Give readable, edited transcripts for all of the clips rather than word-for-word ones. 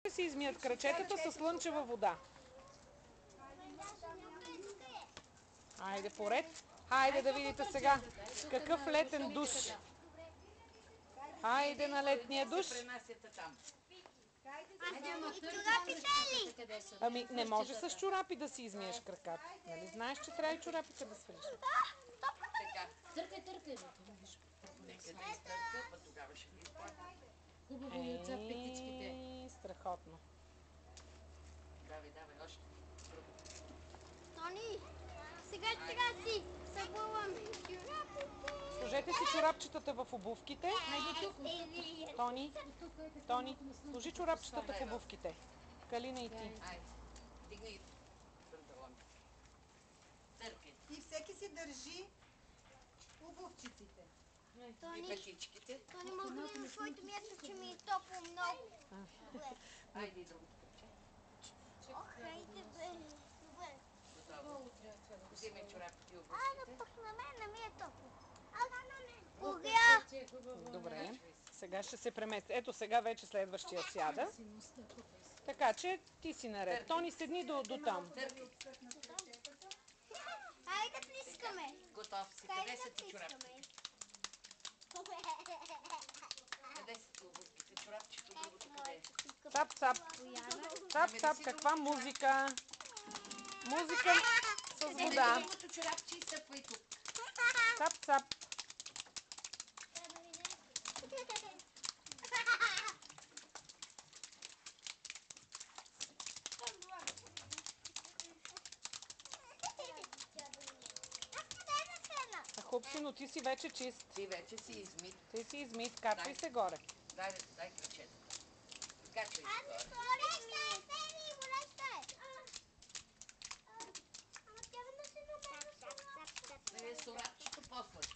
да си измият крачетата със слънчева вода. Хайде поред. Хайде да видите сега какъв летен душ. Хайде на летния душ. Ами не може с чорапи да си измиеш краката. Нали знаеш, че трябва и чорапите да свалиш? Търкай. Нека да изтърка, па тогава ще ги изплата. Хубаво ми отца петичките. Страхотно. Давай, още. Тони, сега трябва си събуваме чорапите. Сложете си чорапчетата в обувките. Тони, сложи чорапчетата в обувките. Калина и ти. Айде, дигни панталоните. Търкай. И всеки си държи обувчиците. И Тони, петичките. Тони, мога ли на своето място, че ми е топло много? Айде и другото купче. Ох, хайде бе. Добре. Готово. Взимай чорапите и Айде обувките. пък на мен ми е топло. Огня! Добре. Сега ще се премести. Ето сега вече следващия сяда. Така че ти си наред. Тони, седни до там. Търкай. Хайде плискаме. Готов си. Хайде Къде са да ти чорапите? плискаме. Къде са ти обувките? Чорапчето, другото къде е? Цап, цап. Цап, цап. Каква музика? Музика с вода. Другото чорапче и съпвай тук. Цап, цап. Хубси, но ти си вече чист. Ти вече си измит. Ти си измит. Качвай се горе. Дай кръчета. Качвай се горе. Не, сурачето по-сложи.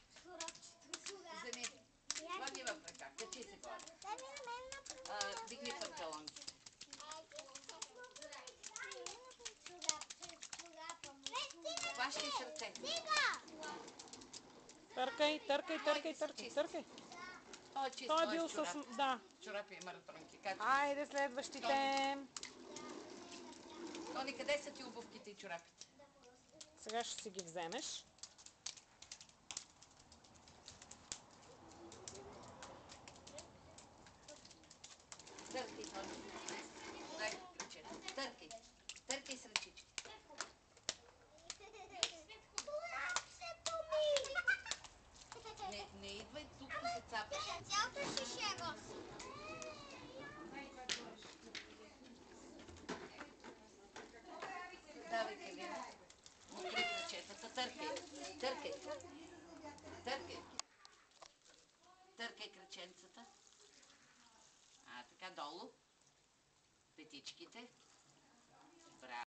Вземи. Слаги в ръка. Качи се горе. Дигни панталонки. Хващай с ръцете. Търкай. Той е чист. Той е бил с... Да. Чорапи и маратонки. Качвай. Айде следващите. Тони, къде са ти обувките и чорапите? Сега ще си ги вземеш. Търкай, Тони. Дай кръчета. Търкай с ръчички. Не идвай тук да се цапаш. Цялото шише го. Давай, Кевина. Откри кръчетата. Търкай. Търкай кръченцата. Така долу. Петичките.